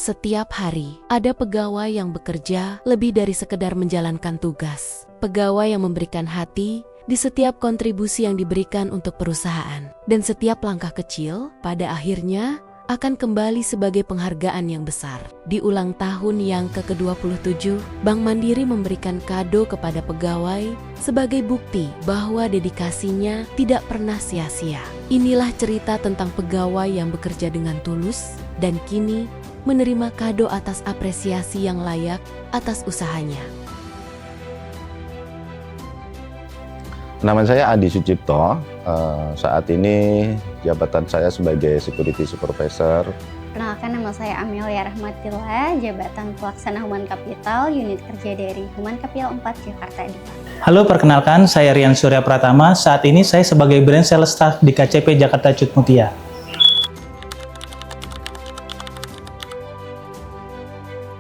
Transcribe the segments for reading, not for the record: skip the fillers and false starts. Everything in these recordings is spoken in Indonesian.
Setiap hari, ada pegawai yang bekerja lebih dari sekedar menjalankan tugas. Pegawai yang memberikan hati di setiap kontribusi yang diberikan untuk perusahaan. Dan setiap langkah kecil, pada akhirnya, akan kembali sebagai penghargaan yang besar. Di ulang tahun yang ke-27, Bank Mandiri memberikan kado kepada pegawai sebagai bukti bahwa dedikasinya tidak pernah sia-sia. Inilah cerita tentang pegawai yang bekerja dengan tulus dan kini menerima kado atas apresiasi yang layak atas usahanya. Nama saya Adi Sucipto. Saat ini jabatan saya sebagai Security Supervisor. Perkenalkan, nama saya Amelia Rahmatillah, jabatan pelaksana Human Capital, unit kerja dari Human Capital 4 Jakarta Depok. Halo, perkenalkan saya Rian Surya Pratama. Saat ini saya sebagai brand sales staff di KCP Jakarta Cut Mutia.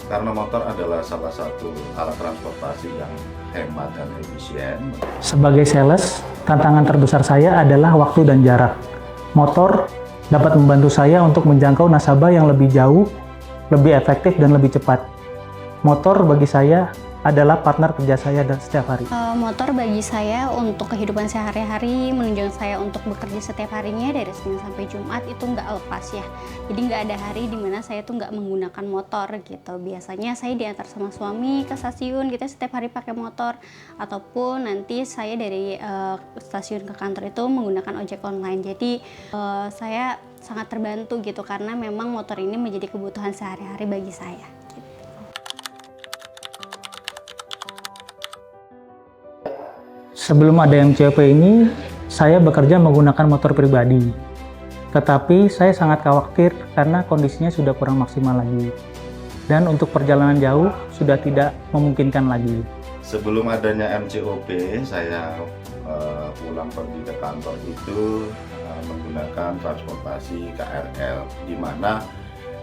Karena motor adalah salah satu alat transportasi yang hemat dan efisien. Sebagai sales, tantangan terbesar saya adalah waktu dan jarak. Motor dapat membantu saya untuk menjangkau nasabah yang lebih jauh, lebih efektif dan lebih cepat. Motor bagi saya adalah partner kerja saya dan setiap hari. Motor bagi saya untuk kehidupan sehari-hari, menunjang saya untuk bekerja setiap harinya dari Senin sampai Jumat itu nggak lepas ya. Jadi nggak ada hari di mana saya tuh nggak menggunakan motor gitu. Biasanya saya diantar sama suami ke stasiun gitu setiap hari pakai motor, ataupun nanti saya dari stasiun ke kantor itu menggunakan ojek online. Jadi saya sangat terbantu gitu karena memang motor ini menjadi kebutuhan sehari-hari bagi saya. Sebelum ada MCOP ini, saya bekerja menggunakan motor pribadi. Tetapi saya sangat khawatir karena kondisinya sudah kurang maksimal lagi. Dan untuk perjalanan jauh sudah tidak memungkinkan lagi. Sebelum adanya MCOP, saya pulang pergi ke kantor itu menggunakan transportasi KRL, di mana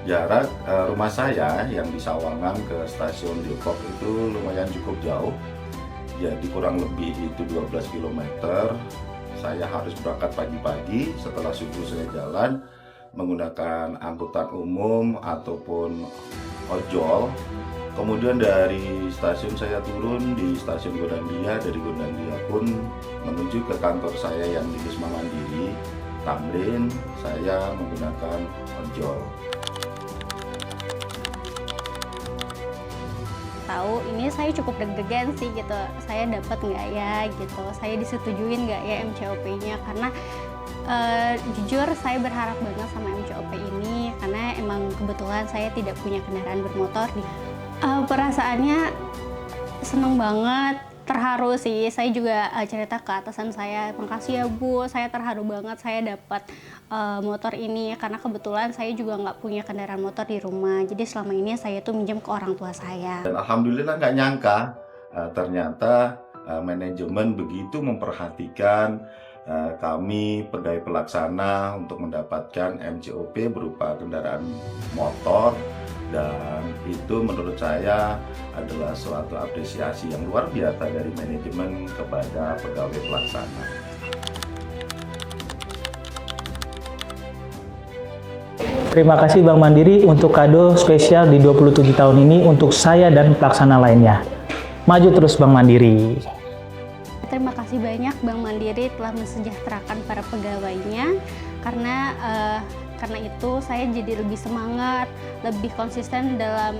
jarak rumah saya yang di Sawangan ke stasiun Depok itu lumayan cukup jauh. Jadi kurang lebih itu 12 km. Saya harus berangkat pagi-pagi, setelah subuh saya jalan menggunakan angkutan umum ataupun ojol. Kemudian dari stasiun saya turun di stasiun Gondangdia, dari Gondangdia pun menuju ke kantor saya yang di Wisma Mandiri, Tamrin, saya menggunakan ojol. Tahu ini saya cukup deg-degan sih gitu, saya dapat nggak ya gitu, saya disetujuin nggak ya MCOP-nya, karena jujur saya berharap banget sama MCOP ini karena emang kebetulan saya tidak punya kendaraan bermotor. Perasaannya seneng banget, terharu sih. Saya juga cerita ke atasan saya, makasih ya Bu, saya terharu banget saya dapat motor ini karena kebetulan saya juga nggak punya kendaraan motor di rumah. Jadi selama ini saya tuh minjem ke orang tua saya. Dan alhamdulillah nggak nyangka ternyata manajemen begitu memperhatikan kami pegawai pelaksana untuk mendapatkan MCOP berupa kendaraan motor. Dan itu menurut saya adalah suatu apresiasi yang luar biasa dari manajemen kepada pegawai pelaksana. Terima kasih Bank Mandiri untuk kado spesial di 27 tahun ini untuk saya dan pelaksana lainnya. Maju terus Bank Mandiri. Terima kasih banyak Bank Mandiri telah mensejahterakan para pegawainya, karena itu saya jadi lebih semangat, lebih konsisten dalam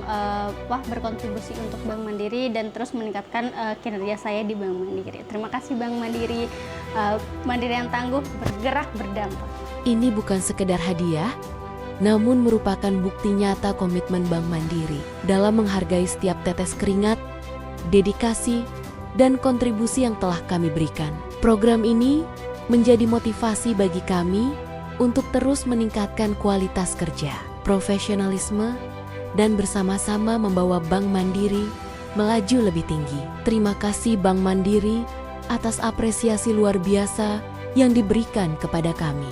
berkontribusi untuk Bank Mandiri dan terus meningkatkan kinerja saya di Bank Mandiri. Terima kasih Bank Mandiri, Mandiri yang tangguh, bergerak berdampak. Ini bukan sekedar hadiah, namun merupakan bukti nyata komitmen Bank Mandiri dalam menghargai setiap tetes keringat, dedikasi, dan kontribusi yang telah kami berikan. Program ini menjadi motivasi bagi kami untuk terus meningkatkan kualitas kerja, profesionalisme, dan bersama-sama membawa Bank Mandiri melaju lebih tinggi. Terima kasih Bank Mandiri atas apresiasi luar biasa yang diberikan kepada kami.